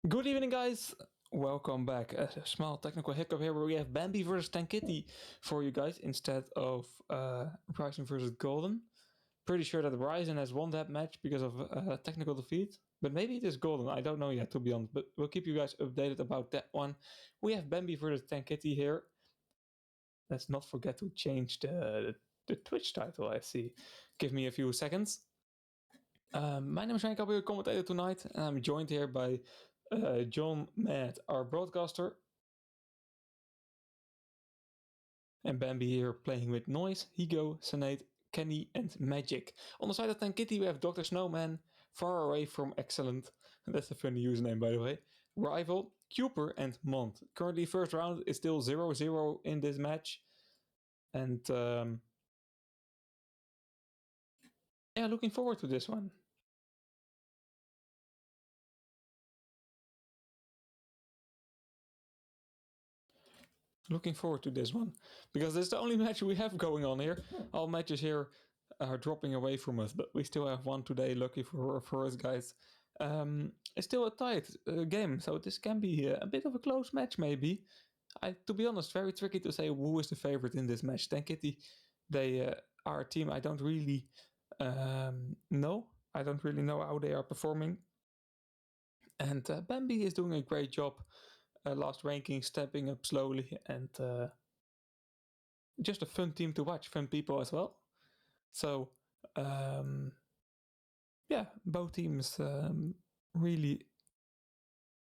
Good evening, guys. Welcome back. A small technical hiccup here where we have BAMBI versus TANKITTY for you guys instead of Ryzen versus Golden. Pretty sure that Ryzen has won that match because of technical defeat, but maybe it is Golden. I don't know yet, to be honest, but we'll keep you guys updated about that one. We have BAMBI versus TANKITTY here. Let's not forget to change the Twitch title, I see. Give me a few seconds. My name is Frank, I'll be your commentator tonight, and I'm joined here by John Matt, our broadcaster, and BAMBI here playing with Noise, Higo, Senate, Kenny, and Magic. On the side of TANKITTY we have Dr. Snowman, Far Away from Excellent, that's a funny username by the way, Rival, Cooper, and Mont. Currently first round is still 0-0 in this match, and yeah, looking forward to this one. Looking forward to this one, because it's the only match we have going on here. All matches here are dropping away from us, but we still have one today, lucky for us guys. It's still a tight game, so this can be a bit of a close match maybe. To be honest, very tricky to say who is the favorite in this match. TANKITTY, they are a team I don't really know. I don't really know how they are performing. And BAMBI is doing a great job. Last ranking, stepping up slowly, and just a fun team to watch, fun people as well. So, yeah, both teams really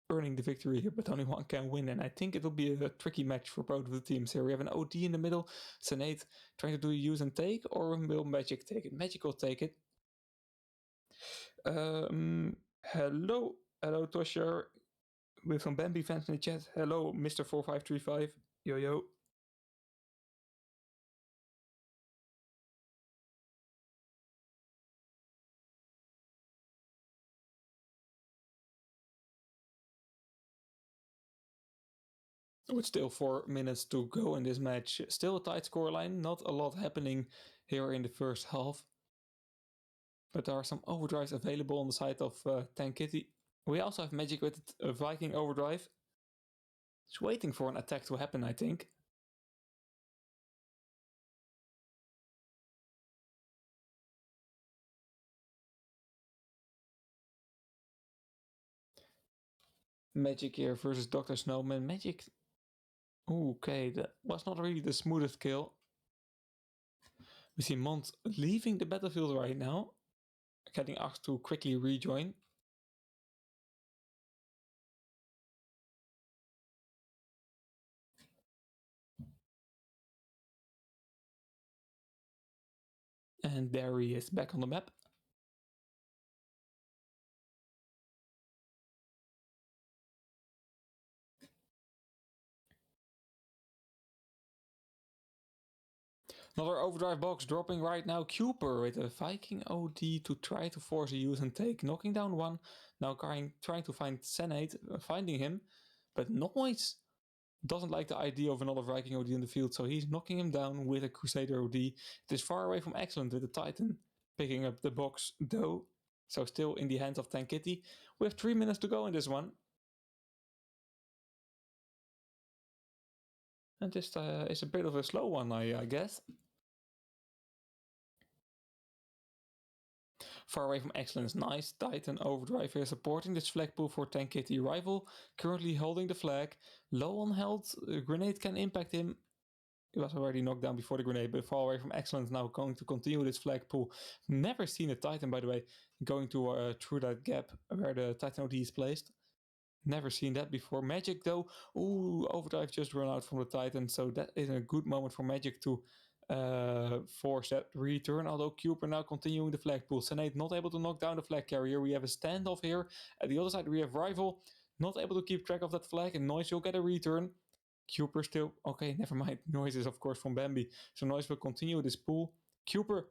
earning the victory here, but only one can win, and I think it will be a tricky match for both of the teams here. We have an OD in the middle, Senate trying to do a use and take, or will Magic take it? Magic will take it. Hello, Tosher. We have some BAMBI fans in the chat. Hello, Mr. 4535. Yo. With still 4 minutes to go in this match. Still a tight scoreline. Not a lot happening here in the first half. But there are some overdrives available on the side of TANKITTY. We also have Magic with a Viking overdrive. It's waiting for an attack to happen, I think. Magic here versus Dr. Snowman. Magic. Okay, that was not really the smoothest kill. We see Mont leaving the battlefield right now. Getting asked to quickly rejoin. And there he is, back on the map. Another overdrive box dropping right now. Cooper with a Viking OD to try to force a use and take. Knocking down one. Now trying to find Senate, finding him. But Noise doesn't like the idea of another Viking OD in the field, so he's knocking him down with a Crusader OD. It is Far Away from Excellent with the Titan picking up the box though. So still in the hands of TANKITTY. We have 3 minutes to go in this one. And this is a bit of a slow one, I guess. Far Away from Excellence, nice. Titan overdrive here supporting this flag pool for TANKITTY. Rival currently holding the flag. Low on health, grenade can impact him. He was already knocked down before the grenade, but Far Away from Excellence now going to continue this flag pool. Never seen a Titan, by the way, going to through that gap where the Titan OD is placed. Never seen that before. Magic though, overdrive just run out from the Titan, so that is a good moment for Magic to force that return, although Cooper now continuing the flag pool. Senate not able to knock down the flag carrier. We have a standoff here. At the other side we have Rival not able to keep track of that flag, and Noise will get a return. Cooper still, okay, never mind. Noise is of course from BAMBI, so Noise will continue this pool. Cooper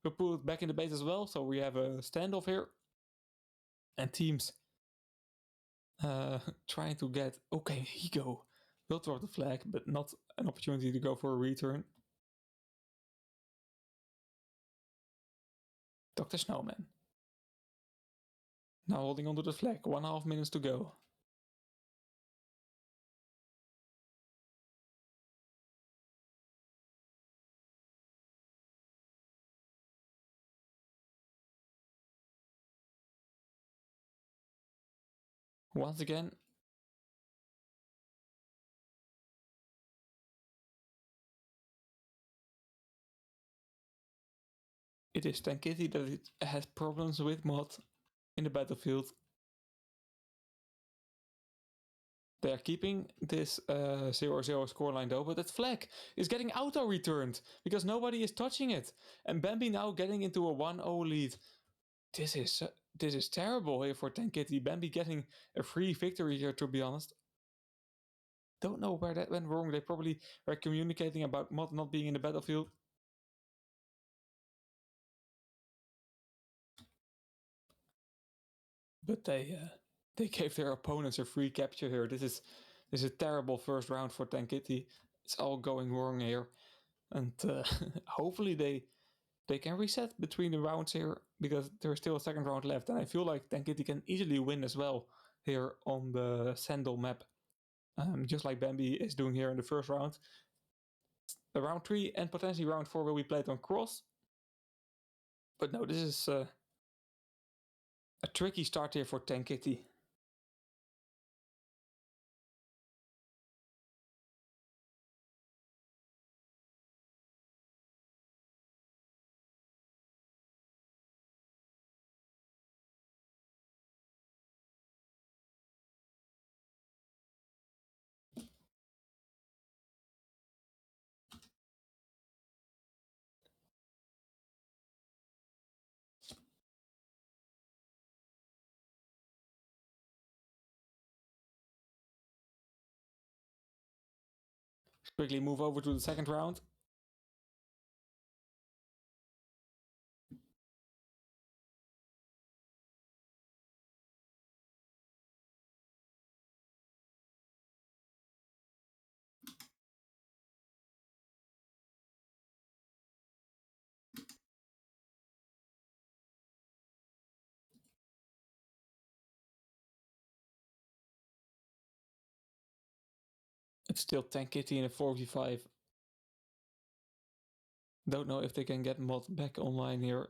will pull it back in the base as well, so we have a standoff here. And teams trying to get, okay, Higo will drop the flag, but not an opportunity to go for a return. Dr. Snowman. Now holding onto the flag, 1.5 minutes to go. Once again, it is TANKITTY that it has problems with mod in the battlefield. They are keeping this 0-0 scoreline though, but that flag is getting auto-returned because nobody is touching it. And BAMBI now getting into a 1-0 lead. This is terrible here for TANKITTY. BAMBI getting a free victory here, to be honest. Don't know where that went wrong. They probably were communicating about mod not being in the battlefield. But they gave their opponents a free capture here. This is a terrible first round for TANKITTY. It's all going wrong here. And hopefully they can reset between the rounds here because there's still a second round left. And I feel like TANKITTY can easily win as well here on the Sandal map. Just like BAMBI is doing here in the first round. Round 3 and potentially round 4 will be played on Cross. But no, this is a tricky start here for TANKITTY. Quickly move over to the second round. It's still TANKITTY in a 4v5. Don't know if they can get mod back online here.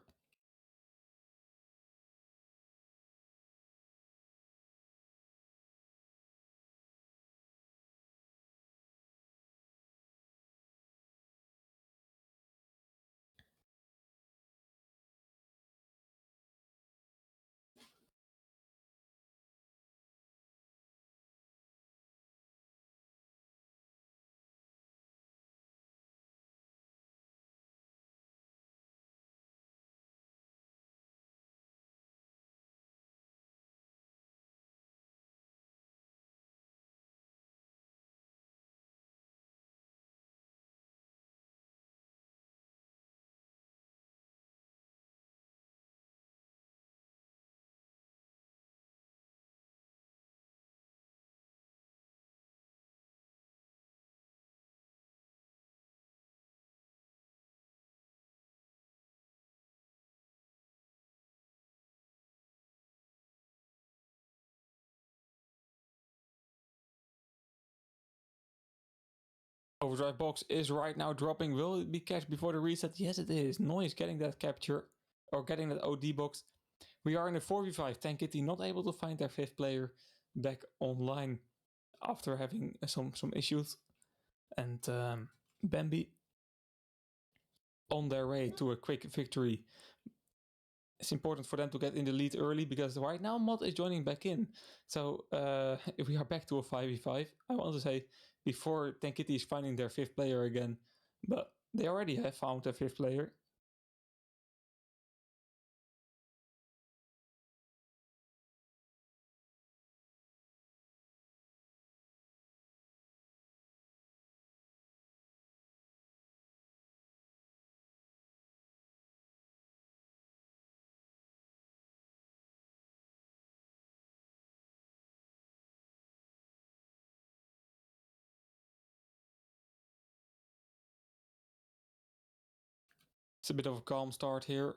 Overdrive box is right now dropping. Will it be catched before the reset? Yes, it is. Noise getting that capture or getting that OD box. We are in a 4v5. TANKITTY not able to find their fifth player back online after having some issues. And BAMBI on their way to a quick victory. It's important for them to get in the lead early because right now mod is joining back in. So if we are back to a 5v5, I want to say before TANKITTY is finding their fifth player again, but they already have found their fifth player. It's a bit of a calm start here.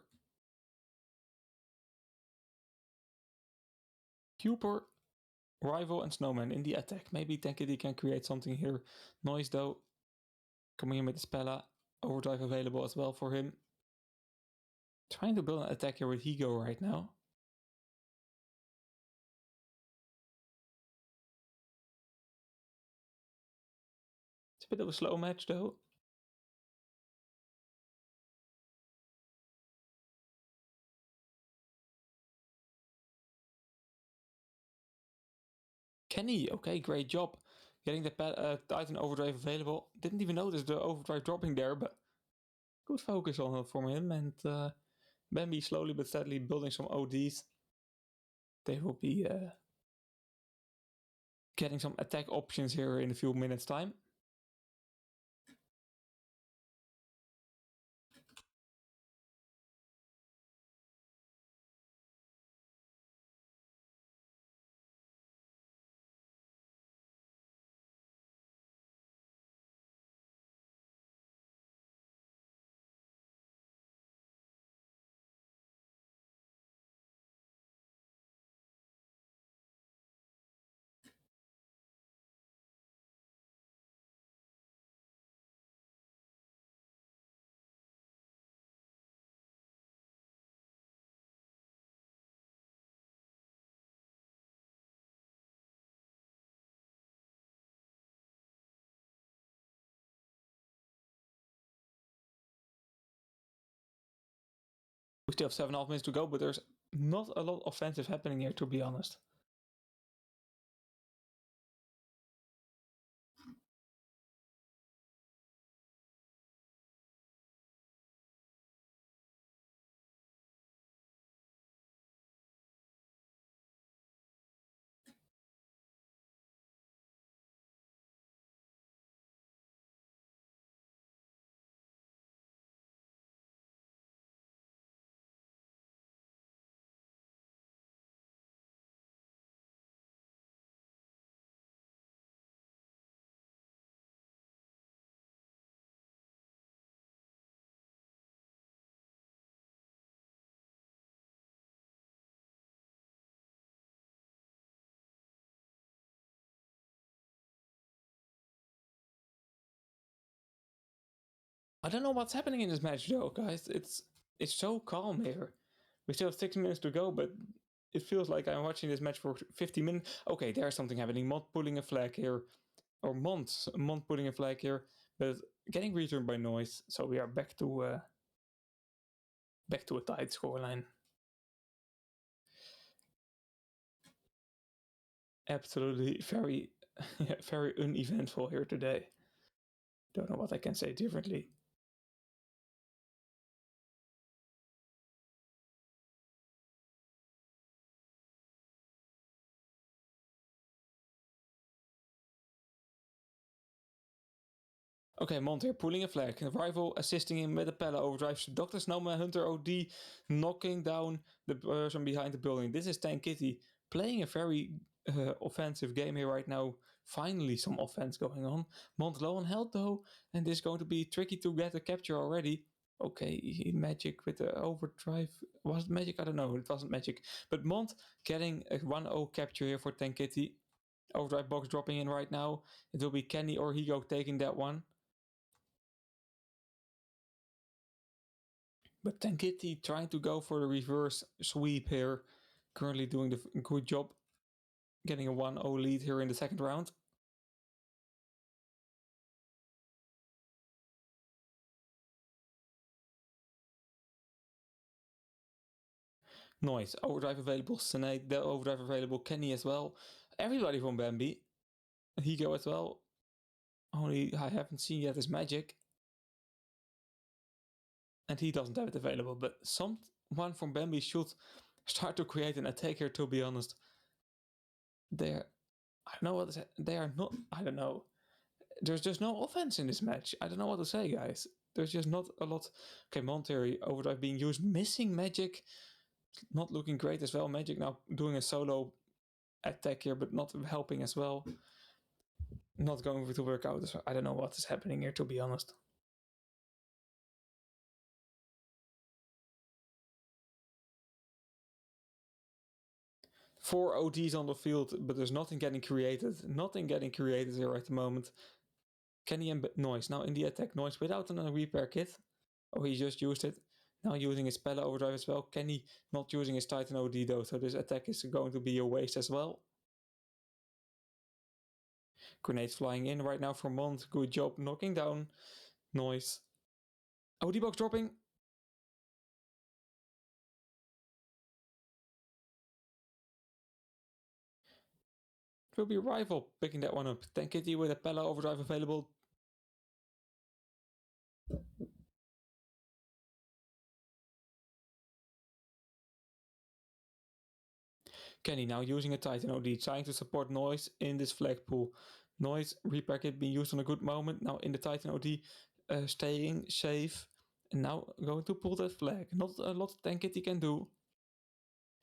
Cooper, Rival and Snowman in the attack. Maybe TANKITTY can create something here. Noise though, coming in with the Spella. Overdrive available as well for him. Trying to build an attack here with Higo right now. It's a bit of a slow match though. Kenny, okay, great job. Getting the Titan Overdrive available. Didn't even notice the Overdrive dropping there, but good focus on it from him. And Bambi slowly but steadily building some ODs. They will be getting some attack options here in a few minutes time. We still have 7.5 minutes to go, but there's not a lot of offensive happening here, to be honest. I don't know what's happening in this match though, guys. It's so calm here. We still have 6 minutes to go, but it feels like I'm watching this match for 50 minutes. Okay, there's something happening. Mont pulling a flag here, or Mont pulling a flag here, but getting returned by Noise. So we are back to a tight scoreline. Absolutely very, very uneventful here today. Don't know what I can say differently. Okay, Monte pulling a flag. The rival assisting him with a Pella overdrive. Dr. Snowman Hunter OD knocking down the person behind the building. This is TANKITTY playing a very offensive game here right now. Finally some offense going on. Mont low on health though, and this is going to be tricky to get a capture already. Okay, Magic with the overdrive. Was it Magic? I don't know. It wasn't Magic. But Mont getting a 1-0 capture here for TANKITTY. Overdrive box dropping in right now. It will be Kenny or Higo taking that one. But TANKITTY trying to go for the reverse sweep here. Currently doing the good job. Getting a 1-0 lead here in the second round. Noise. Overdrive available. Sinead, the overdrive available. Kenny as well. Everybody from Bambi. Higo as well. Only I haven't seen yet is Magic. And he doesn't have it available. But someone from Bambi should start to create an attack here, to be honest. I don't know what they are not. I don't know. There's just no offense in this match. I don't know what to say, guys. There's just not a lot. Okay, Monterey overdrive being used, missing Magic, not looking great as well. Magic now doing a solo attack here, but not helping as well. Not going to work out. I don't know what is happening here, to be honest. Four ODs on the field, but there's nothing getting created. Nothing getting created here at the moment. Kenny and Noise now in the attack. Noise without a repair kit. Oh, he just used it. Now using his Pella overdrive as well. Kenny not using his Titan OD though, so this attack is going to be a waste as well. Grenades flying in right now from Mont. Good job knocking down Noise. OD box dropping. It will be Rival picking that one up. TANKITTY with a Pella overdrive available. Kenny now using a Titan OD, trying to support Noise in this flag pool. Noise repair kit being used on a good moment. Now in the Titan OD, staying safe. And now going to pull that flag. Not a lot TANKITTY can do.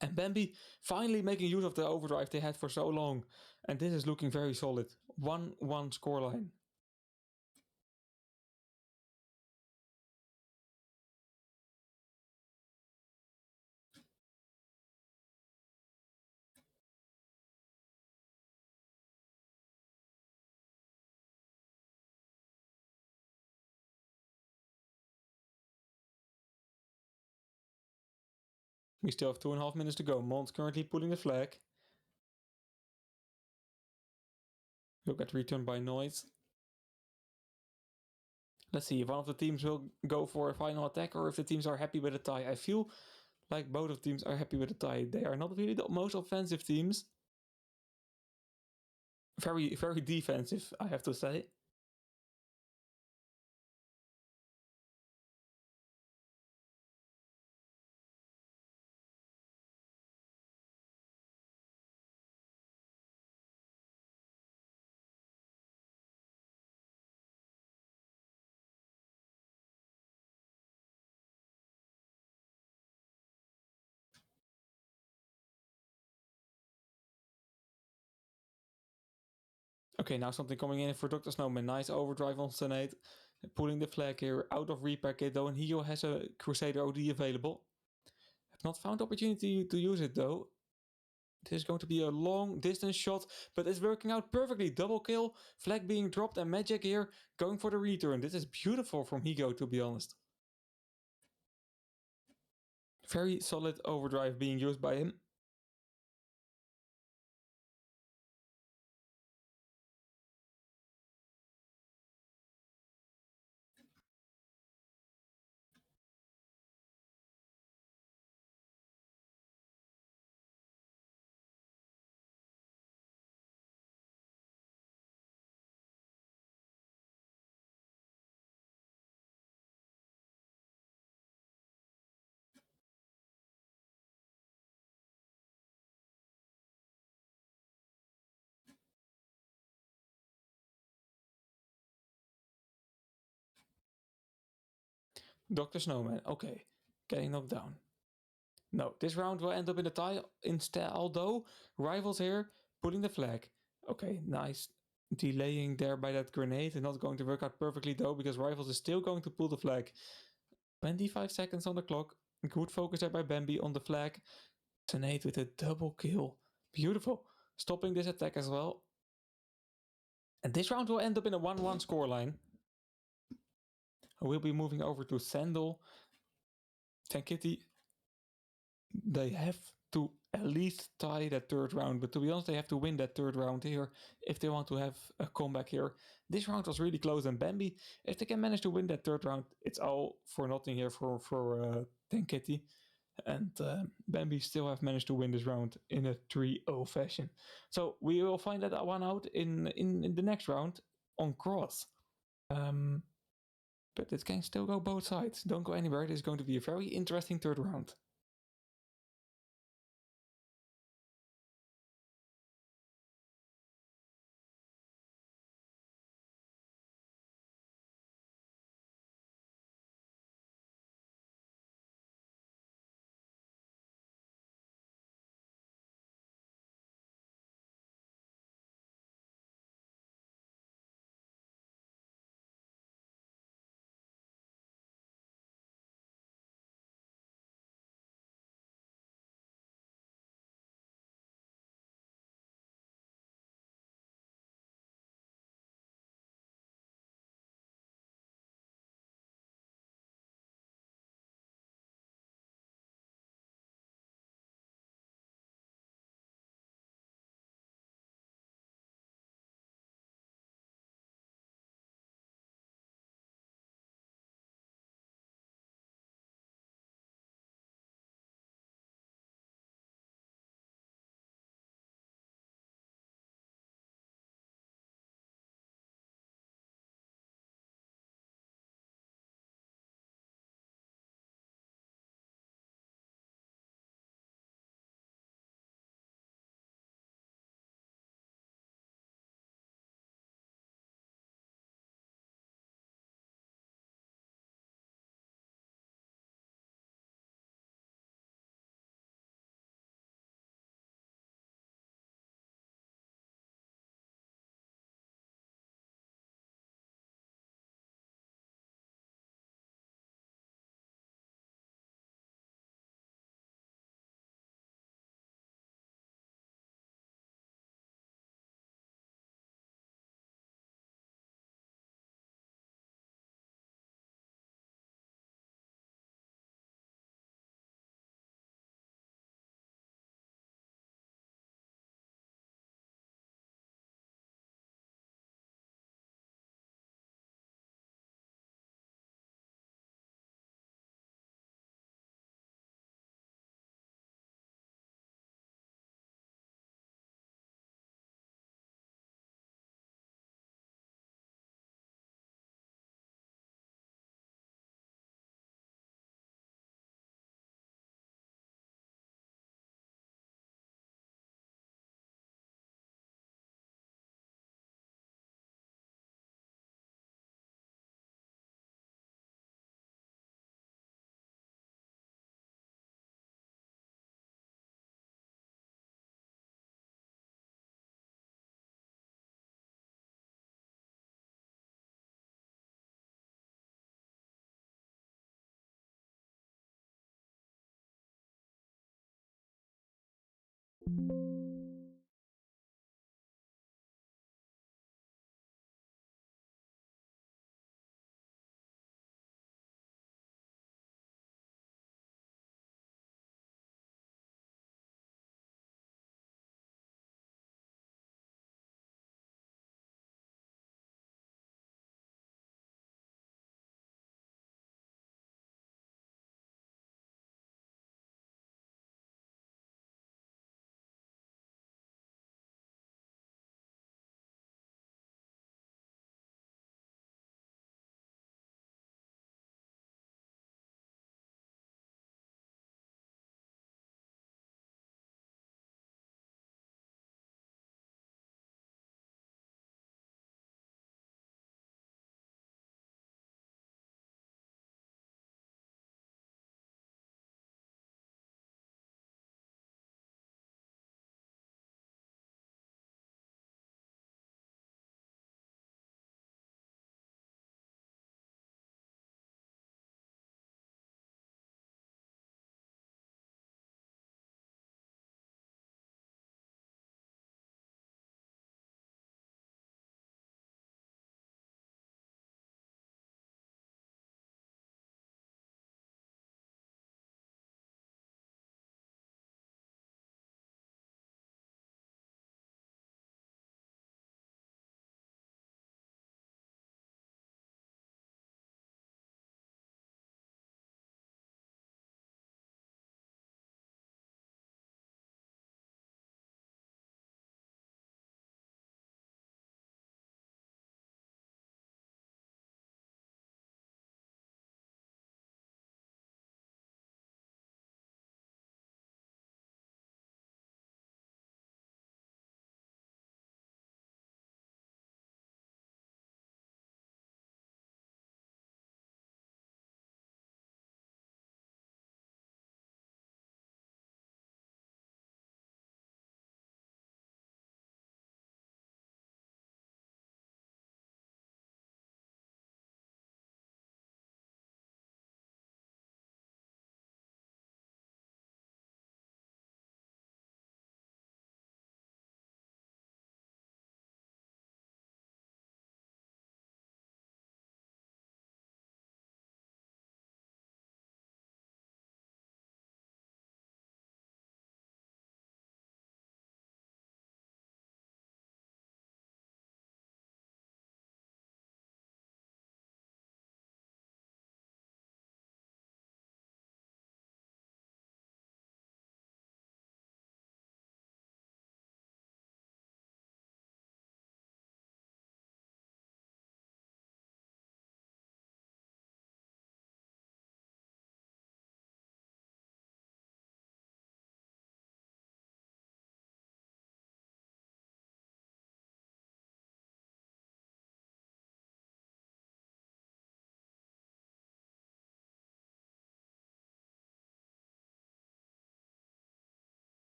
And BAMBI finally making use of the overdrive they had for so long. And this is looking very solid. 1-1 scoreline. We still have 2.5 minutes to go. Mont currently pulling the flag. Will get returned by Noise. Let's see if one of the teams will go for a final attack or if the teams are happy with a tie. I feel like both of teams are happy with a tie. They are not really the most offensive teams. Very, very defensive, I have to say. Okay, now something coming in for Dr. Snowman. Nice overdrive on Senate. Pulling the flag here out of repair kit though. And Hio has a Crusader OD available. Have not found opportunity to use it though. This is going to be a long distance shot, but it's working out perfectly. Double kill, flag being dropped, and Magic here going for the return. This is beautiful from Higo, to be honest. Very solid overdrive being used by him. Dr. Snowman, okay, getting knocked down. No, this round will end up in a tie instead, although Rivals here putting the flag. Okay, nice. Delaying there by that grenade and not going to work out perfectly though, because Rivals is still going to pull the flag. 25 seconds on the clock. Good focus there by BAMBI on the flag. Senate with a double kill. Beautiful. Stopping this attack as well. And this round will end up in a 1-1 scoreline. We'll be moving over to Sandal. TANKITTY. They have to at least tie that third round, but to be honest, they have to win that third round here if they want to have a comeback here. This round was really close, and BAMBI, if they can manage to win that third round, it's all for nothing here for TANKITTY. And BAMBI still have managed to win this round in a 3-0 fashion. So we will find that one out in the next round on Cross. But it can still go both sides. Don't go anywhere. This is going to be a very interesting third round.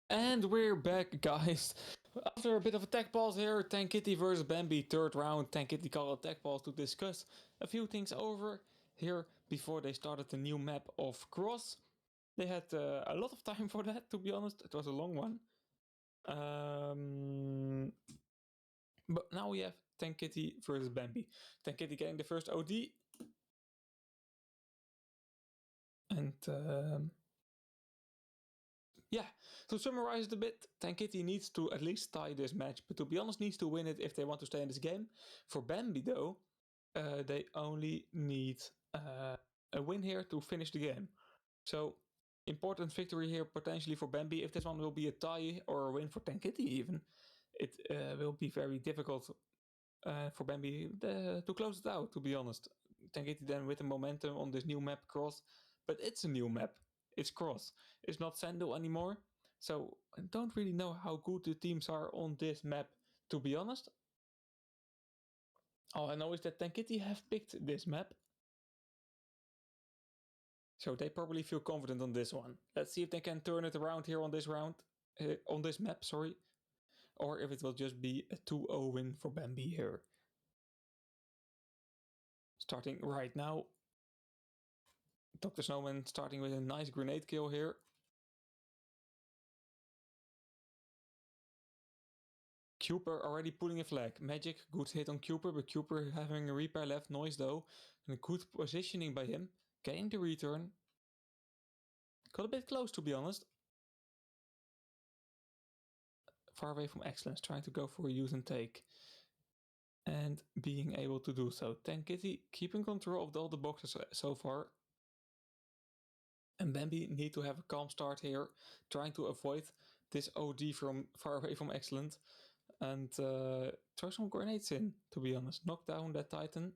And we're back, guys. After a bit of a tech pause here, TANKITTY versus BAMBI, third round. TANKITTY called a tech pause to discuss a few things over here before they started the new map of Cross. They had a lot of time for that, to be honest. It was a long one. But now we have TANKITTY versus BAMBI. TANKITTY getting the first OD. And yeah, to summarize it a bit, TANKITTY needs to at least tie this match, but to be honest, needs to win it if they want to stay in this game. For BAMBI, though, they only need a win here to finish the game. So, important victory here potentially for BAMBI. If this one will be a tie or a win for TANKITTY even, it will be very difficult for BAMBI to close it out, to be honest. TANKITTY then with the momentum on this new map Cross, but it's a new map. It's Cross. It's not Sandal anymore. So I don't really know how good the teams are on this map, to be honest. All I know is that TANKITTY have picked this map. So they probably feel confident on this one. Let's see if they can turn it around here on this round, on this map, sorry. Or if it will just be a 2-0 win for BAMBI here. Starting right now. Dr. Snowman starting with a nice grenade kill here. Cooper already pulling a flag. Magic, good hit on Cooper, but Cooper having a repair left. Noise though, and a good positioning by him. Getting the return. Got a bit close, to be honest. Far away from excellence, trying to go for a use and take. And being able to do so. TANKITTY keeping control of all the boxes so far. And BAMBI need to have a calm start here, trying to avoid this OD from far away from excellent. And throw some grenades in, to be honest. Knock down that Titan.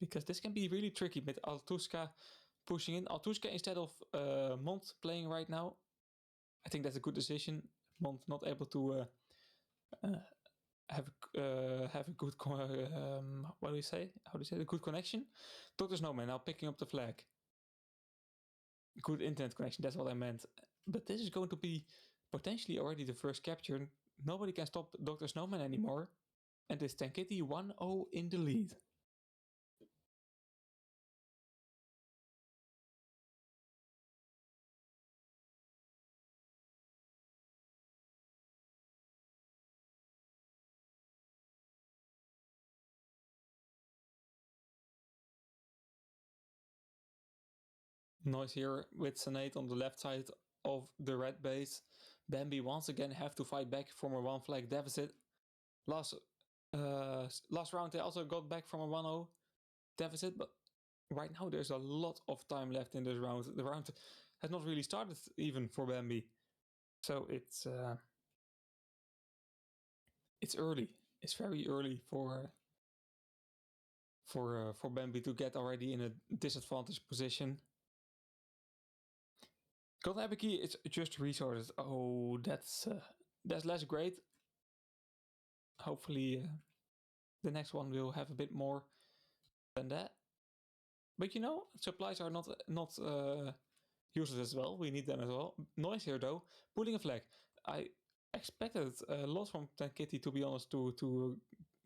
Because this can be really tricky with Altuska pushing in. Altuska instead of Mont playing right now. I think that's a good decision. Mont not able to have a good what do you say? How do you say? A good connection. Dr. Snowman now picking up the flag. Good internet connection. That's what I meant. But this is going to be potentially already the first capture. Nobody can stop Dr. Snowman anymore. And it's TANKITTY 1-0 in the lead. Noise here with Senate on the left side of the red base. BAMBI once again have to fight back from a 1 flag deficit. Last round they also got back from a 1-0 deficit, but right now there's a lot of time left in this round. The round has not really started even for BAMBI. So it's early. It's very early for BAMBI to get already in a disadvantaged position. Golden Epic Key, it's just resources. Oh, that's less great. Hopefully the next one will have a bit more than that. But you know, supplies are not useless as well. We need them as well. Noise here though, pulling a flag. I expected a lot from TANKITTY, to be honest, to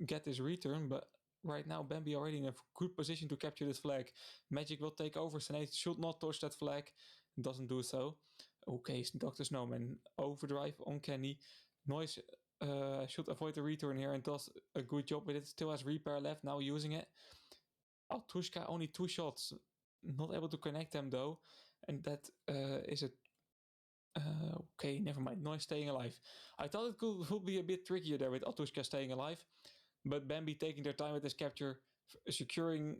get this return, but right now BAMBI already in a good position to capture this flag. Magic will take over. Senate should not touch that flag. Doesn't do so. Okay, Dr. Snowman overdrive on Kenny. Noise should avoid the return here and does a good job with it. Still has repair left, now using it. Altuska only 2 shots, not able to connect them though, and that is a okay, never mind. Noise staying alive. I thought it would be a bit trickier there with Altuska staying alive, but BAMBI taking their time with this capture, securing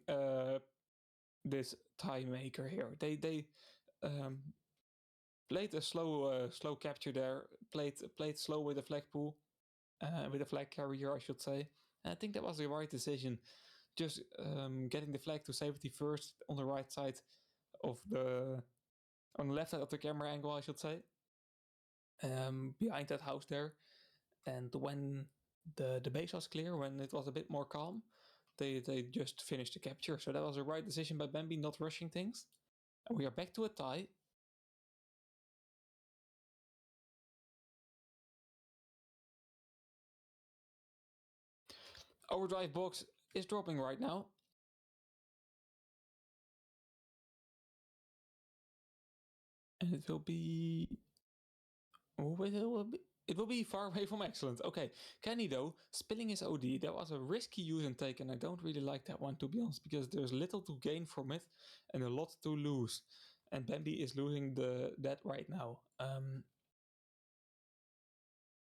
this tie maker here. They played a slow capture there. Played slow with the flag pool, with the flag carrier, I should say. And I think that was the right decision. Just getting the flag to safety first on the right side of on the left side of the camera angle, I should say. Behind that house there. And when the base was clear, when it was a bit more calm, they just finished the capture. So that was a right decision by BAMBI, not rushing things. And we are back to a tie. Overdrive box is dropping right now. And it will be... It will be far away from excellent. Okay, Kenny though, spilling his OD. That was a risky use and take, and I don't really like that one, to be honest, because there's little to gain from it and a lot to lose. And BAMBI is losing that right now.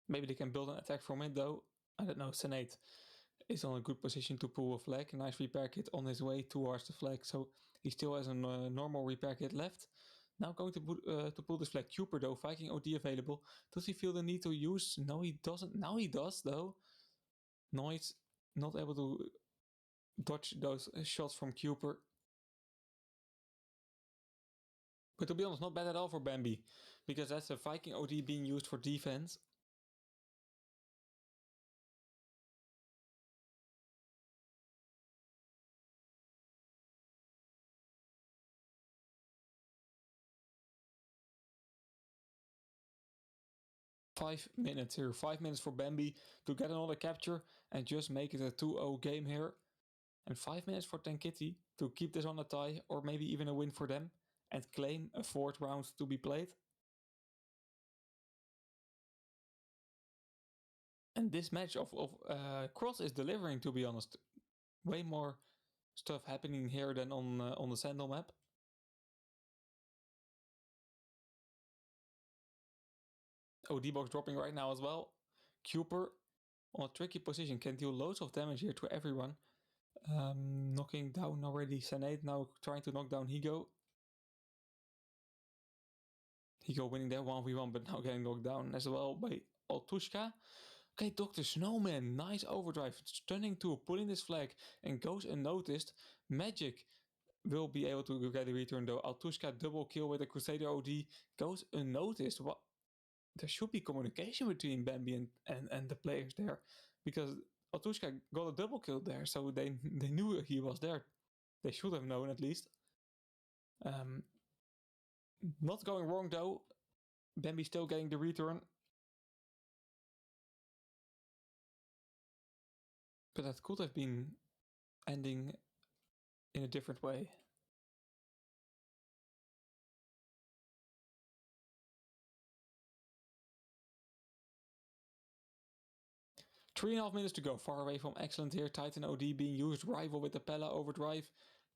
Maybe they can build an attack from it though. I don't know. Senate is on a good position to pull a flag. Nice repair kit on his way towards the flag, so he still has a normal repair kit left. Now going to pull this flag. Cooper though, Viking OD available. Does he feel the need to use? No, he doesn't. Now he does though. Noise not able to dodge those shots from Cooper. But to be honest, not bad at all for BAMBI, because that's a Viking OD being used for defense. Five minutes here. 5 minutes for BAMBI to get another capture and just make it a 2-0 game here. And 5 minutes for TANKITTY to keep this on a tie, or maybe even a win for them, and claim a 4th round to be played. And this match of Cross is delivering, to be honest. Way more stuff happening here than on the Sandal map. D-box dropping right now as well. Cooper on a tricky position, can deal loads of damage here to everyone. Knocking down already Senate, now trying to knock down Higo. Higo winning that 1v1, but now getting knocked down as well by Altushka. Okay, Dr. Snowman, nice overdrive, stunning tool, pulling this flag and goes unnoticed. Magic will be able to get a return though. Altushka double kill with a Crusader OD goes unnoticed. What? There should be communication between BAMBI and the players there, because Altushka got a double kill there, so they knew he was there. They should have known at least. Not going wrong though. BAMBI still getting the return. But that could have been ending in a different way. Three and a half minutes to go. Far away from excellent here. Titan OD being used. Rival with the Pella overdrive.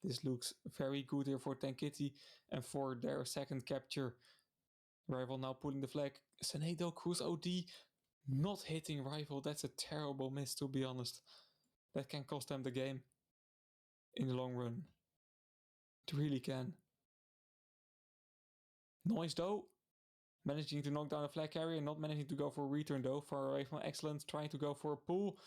This looks very good here for TANKITTY and for their second capture. Rival now pulling the flag. Senedo Cruz OD not hitting Rival. That's a terrible miss, to be honest. That can cost them the game in the long run. It really can. Noise though. Managing to knock down a flag carrier, not managing to go for a return though. Far away from excellent. Trying to go for a pull.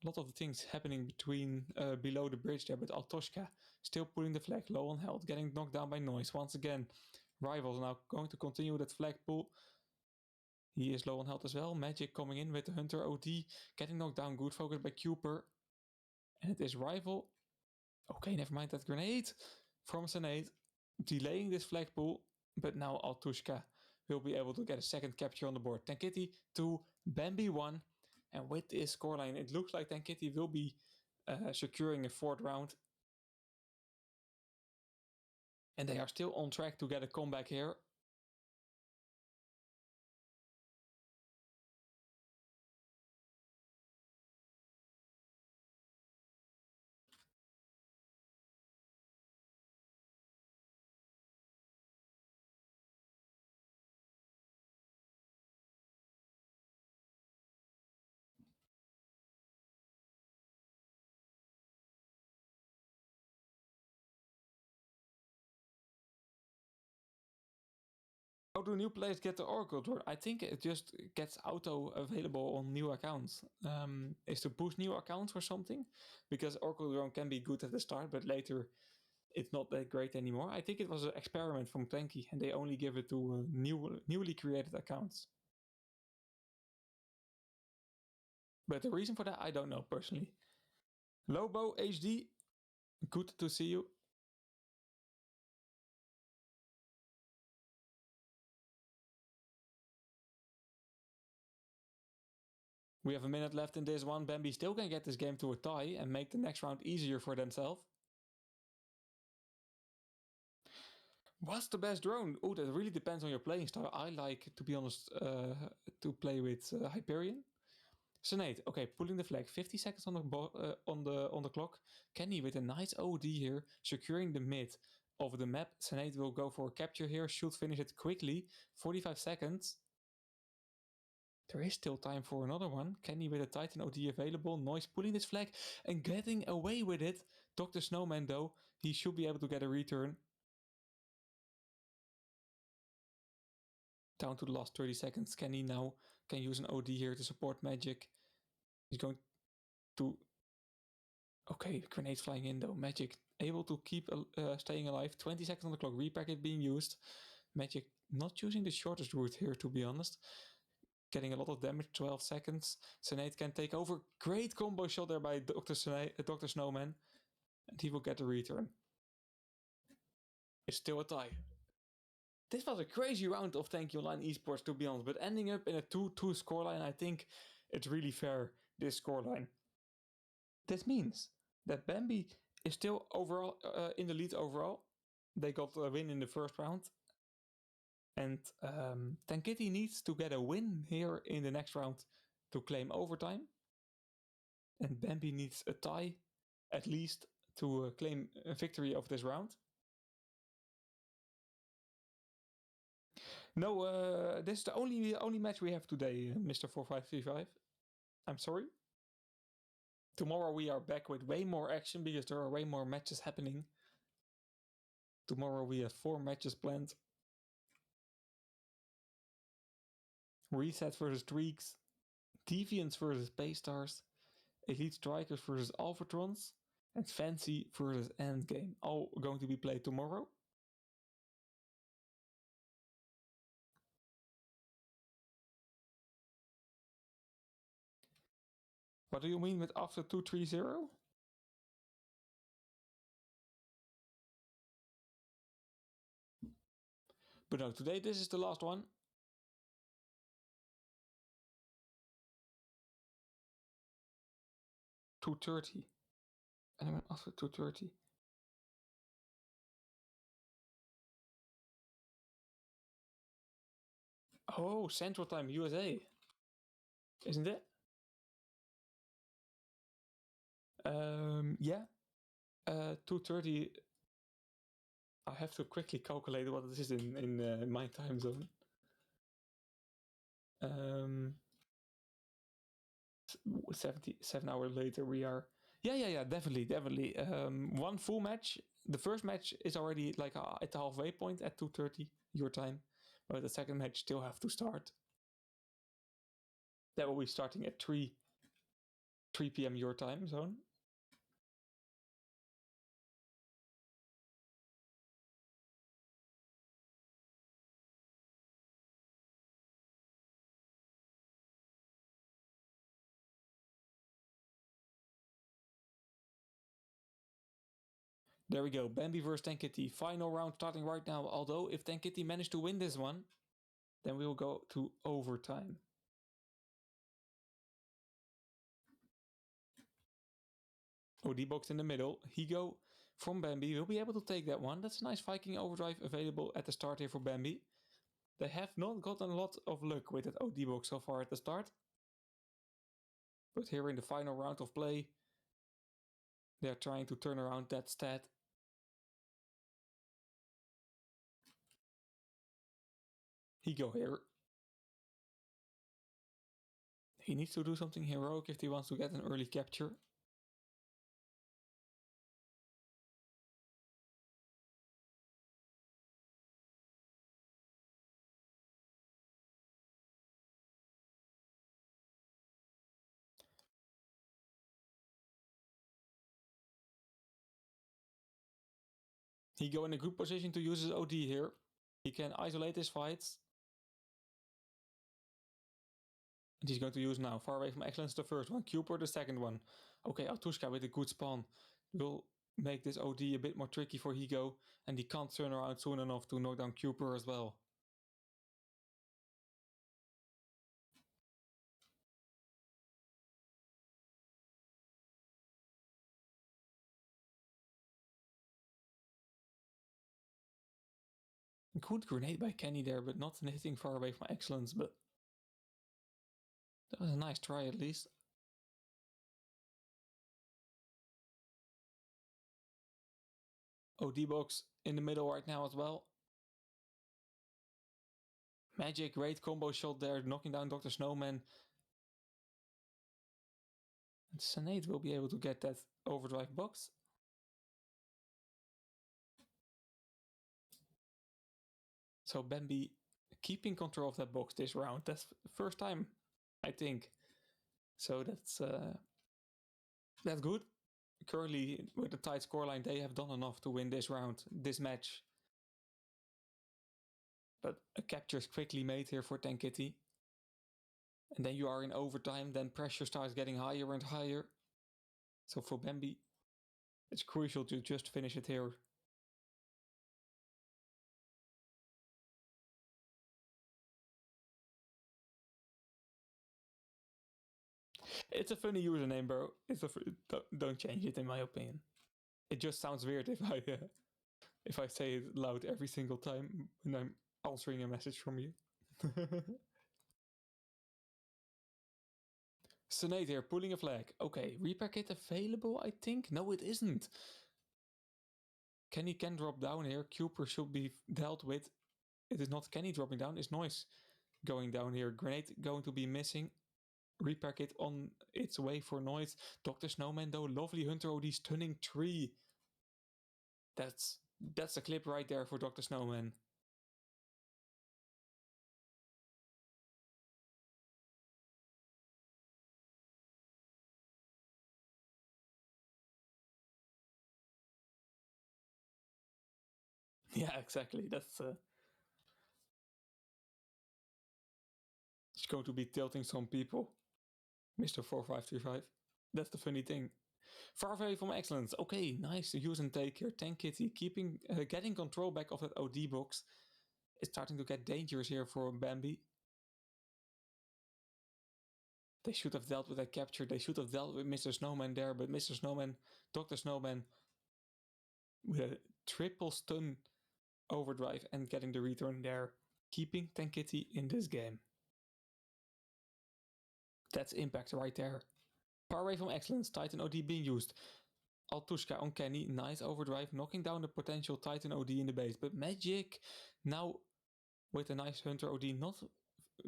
A lot of the things happening between below the bridge there, but Altoshka still pulling the flag, low on health, getting knocked down by Noise once again. Rivals now going to continue that flag pull. He is low on health as well. Magic coming in with the Hunter OD, getting knocked down. Good focus by Cooper. And it is Rival. Okay, never mind that grenade from Senate, delaying this flag pull, but now Altushka will be able to get a second capture on the board. TANKITTY 2, BAMBI 1. And with this scoreline, it looks like TANKITTY will be securing a 4th round. And they are still on track to get a comeback here. How do new players get the Oracle Drone? I think it just gets auto available on new accounts. Is to boost new accounts or something? Because Oracle Drone can be good at the start, but later it's not that great anymore. I think it was an experiment from Tanky, and they only give it to newly created accounts. But the reason for that, I don't know personally. Lobo HD, good to see you. We have a minute left in this one. BAMBI still can get this game to a tie and make the next round easier for themselves. What's the best drone? Oh, that really depends on your playing style. I like, to be honest, to play with Hyperion. Sinead, okay, pulling the flag. 50 seconds on the clock. Kenny with a nice OD here, securing the mid of the map. Sinead will go for a capture here. Should finish it quickly. 45 seconds. There is still time for another one. Kenny with a Titan OD available. Noise pulling this flag and getting away with it. Dr. Snowman though, he should be able to get a return. Down to the last 30 seconds. Kenny now can use an OD here to support Magic. He's going to... Okay, grenades flying in though. Magic able to keep staying alive. 20 seconds on the clock. Repacket being used. Magic not choosing the shortest route here, to be honest. Getting a lot of damage, 12 seconds. Sinead can take over. Great combo shot there by Dr. Snowman. And he will get a return. It's still a tie. This was a crazy round of Tanky Online Esports, to be honest. But ending up in a 2-2 scoreline, I think it's really fair, this scoreline. This means that BAMBI is still overall in the lead overall. They got a win in the first round. And TANKITTY needs to get a win here in the next round to claim overtime. And BAMBI needs a tie, at least, to claim a victory of this round. No, this is the only match we have today, Mr. 4535. I'm sorry. Tomorrow we are back with way more action because there are way more matches happening. Tomorrow we have 4 matches planned. Reset versus Streaks, Deviants versus Paystars, Elite Strikers versus Alphatrons, and Fancy versus Endgame. All going to be played tomorrow. What do you mean with after 2-3-0? But no, today this is the last one. $2.30. Anyone after 2:30? Oh, Central Time, USA. Isn't it? Yeah. 2:30. I have to quickly calculate what this is in my time zone. 7 hours later we are. Yeah, definitely. One full match. The first match is already like at the halfway point at 2:30 your time, but the second match still have to start. That will be starting at 3 p.m. your time zone. There we go. BAMBI versus TANKITTY. Final round starting right now. Although if TANKITTY managed to win this one, then we will go to overtime. OD box in the middle. Higo from BAMBI will be able to take that one. That's a nice Viking overdrive available at the start here for BAMBI. They have not gotten a lot of luck with that OD box so far at the start. But here in the final round of play, they are trying to turn around that stat. Higo here. He needs to do something heroic if he wants to get an early capture. Higo in a good position to use his OD here. He can isolate his fights. And he's going to use now. Far away from excellence the first one. Cooper the second one. Okay, Altushka with a good spawn will make this OD a bit more tricky for Higo. And he can't turn around soon enough to knock down Cooper as well. Good grenade by Kenny there, but not hitting far away from excellence, but that was a nice try at least. OD box in the middle right now as well. Magic, great combo shot there, knocking down Dr. Snowman. And Senate will be able to get that overdrive box. So Bambi keeping control of that box this round. That's the first time, I think. So that's good. Currently, with the tight scoreline, they have done enough to win this round, this match. But a capture is quickly made here for TANKITTY. And then you are in overtime, then pressure starts getting higher and higher. So for Bambi, it's crucial to just finish it here. It's a funny username, bro. Don't change it, in my opinion. It just sounds weird if I say it loud every single time when I'm answering a message from you. Senate here, pulling a flag. Okay, repair kit available, I think? No, it isn't. Kenny can drop down here. Cooper should be dealt with. It is not Kenny dropping down, it's Noise going down here. Grenade going to be missing. Repair kit on its way for Noise. Dr. Snowman though, lovely Hunter OD stunning 3. That's a clip right there for Dr. Snowman. Yeah, exactly. That's it's going to be tilting some people. Mr. 4535. That's the funny thing. Far away from excellence. Okay, nice use and take here. TANKITTY getting control back of that OD box. It's starting to get dangerous here for Bambi. They should have dealt with that capture. They should have dealt with Mr. Snowman there, but Mr. Snowman, Dr. Snowman, with a triple stun overdrive and getting the return there, keeping TANKITTY in this game. That's impact right there. Far away from excellence, Titan OD being used. Altushka on Kenny, nice overdrive, knocking down the potential Titan OD in the base. But Magic now with a nice Hunter OD, not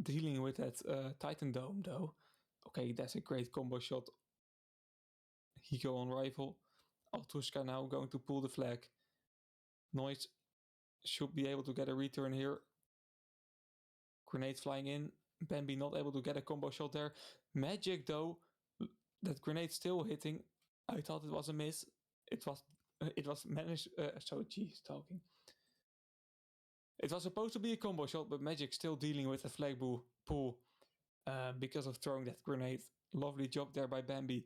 dealing with that Titan Dome though. Okay, that's a great combo shot. Hiko on rifle. Altushka now going to pull the flag. Noise should be able to get a return here. Grenade flying in. Bambi not able to get a combo shot there. Magic though, that grenade still hitting. I thought it was a miss. It was managed. Talking. It was supposed to be a combo shot, but Magic still dealing with the flag pull because of throwing that grenade. Lovely job there by Bambi.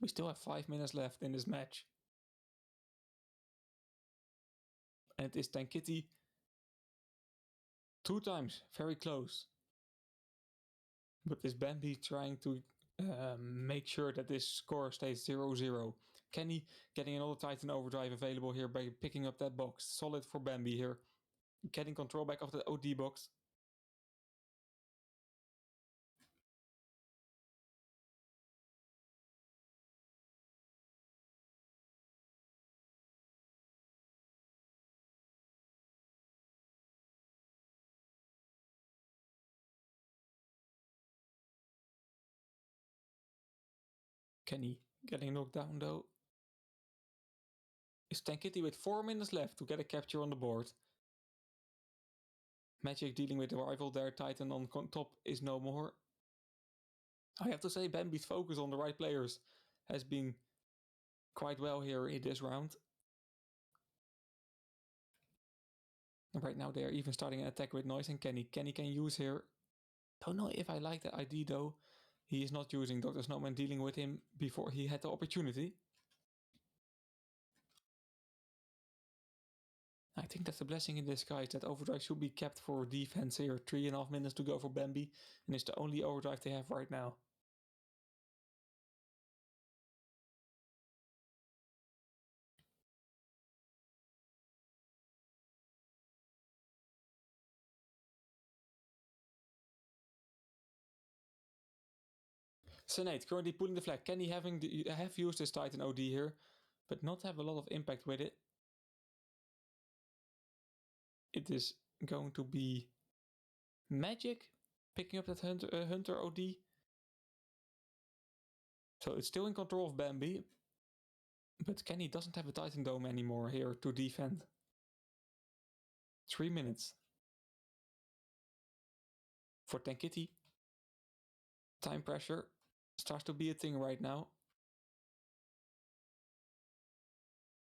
We still have 5 minutes left in this match. And it is TANKITTY 2 times, very close. But is Bambi trying to make sure that this score stays 0-0. Kenny getting another Titan overdrive available here by picking up that box. Solid for Bambi here. Getting control back of the OD box. Kenny getting knocked down though. Is TANKITTY with 4 minutes left to get a capture on the board. Magic dealing with the rival there. Titan on top is no more. I have to say Bambi's focus on the right players has been quite well here in this round. And right now they are even starting an attack with Noise and Kenny. Kenny can use here. Don't know if I like the ID though. He is not using Dr. Snowman, dealing with him before he had the opportunity. I think that's a blessing in disguise that overdrive should be kept for defense here. 3.5 minutes to go for BAMBI, and it's the only overdrive they have right now. Senate currently pulling the flag. Kenny have used his Titan OD here, but not have a lot of impact with it. It is going to be Magic picking up that Hunter OD. So it's still in control of BAMBI, but Kenny doesn't have a Titan Dome anymore here to defend. 3 minutes. For TANKITTY, time pressure starts to be a thing right now.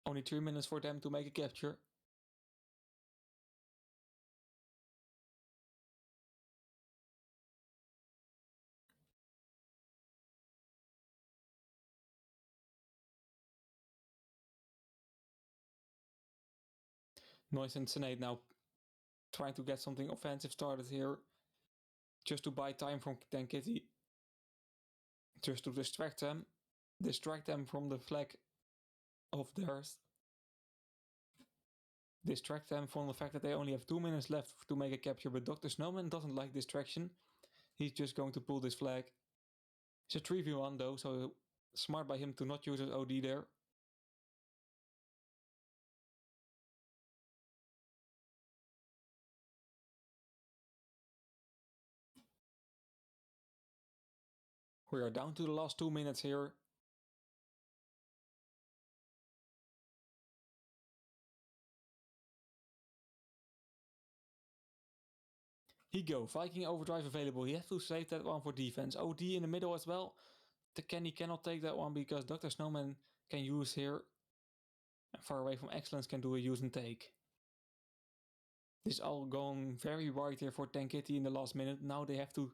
Only 3 minutes for them to make a capture. Noise and Senate now trying to get something offensive started here, just to buy time from TANKITTY, just to distract them from the flag of theirs, distract them from the fact that they only have 2 minutes left to make a capture. But Dr. Snowman doesn't like distraction. He's just going to pull this flag. It's a 3v1 though, so smart by him to not use his OD there. We are down to the last 2 minutes here. He go, Viking overdrive available. He has to save that one for defense. OD in the middle as well. The Kenny cannot take that one because Dr. Snowman can use here. And far away from excellence can do a use and take. This is all going very wide here for TANKITTY in the last minute. Now they have to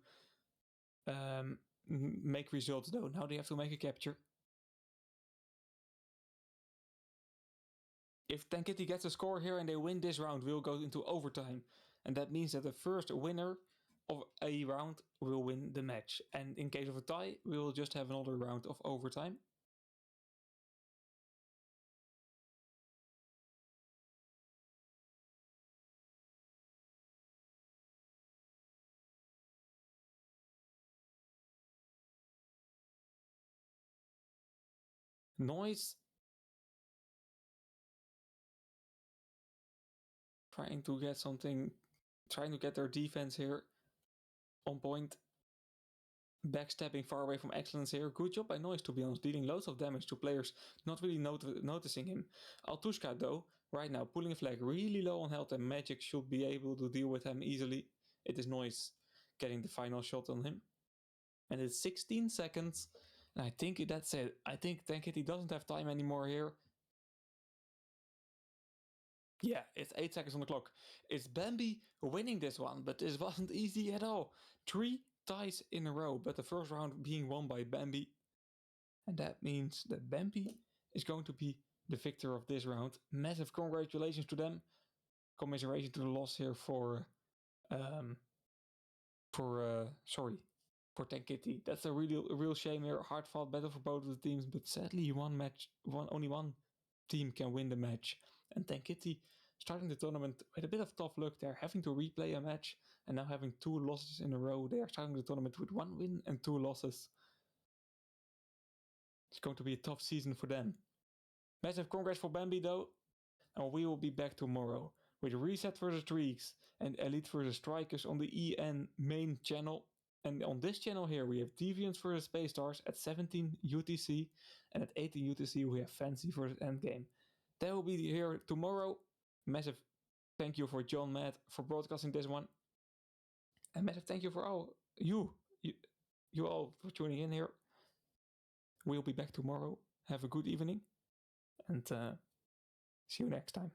make results though. Now they have to make a capture. If TANKITTY gets a score here and they win this round, we'll go into overtime. And that means that the first winner of a round will win the match. And in case of a tie, we will just have another round of overtime. Noise trying to get their defense here on point. Backstabbing far away from excellence here. Good job by Noise, to be honest, dealing loads of damage to players not really noticing him. Altushka though, right now pulling a flag really low on health, and Magic should be able to deal with him easily. It is Noise getting the final shot on him. And it's 16 seconds. And I think that's it. I think TANKITTY doesn't have time anymore here. Yeah, it's 8 seconds on the clock. It's BAMBI winning this one, but this wasn't easy at all. 3 ties in a row, but the first round being won by BAMBI. And that means that BAMBI is going to be the victor of this round. Massive congratulations to them. Commiseration to the loss here for TANKITTY. That's a real shame here. Hard fought battle for both of the teams, but sadly only one team can win the match. And TANKITTY starting the tournament with a bit of tough luck. They're having to replay a match and now having 2 losses in a row. They are starting the tournament with 1 win and 2 losses. It's going to be a tough season for them. Massive congrats for BAMBI though. And we will be back tomorrow with Reset vs Streaks and Elite vs Strikers on the EN main channel. And on this channel here we have Deviants vs Space Stars at 17 UTC, and at 18 UTC we have Fancy vs Endgame. They will be here tomorrow. Massive thank you for John Matt for broadcasting this one. And massive thank you for all you all for tuning in here. We'll be back tomorrow. Have a good evening and see you next time.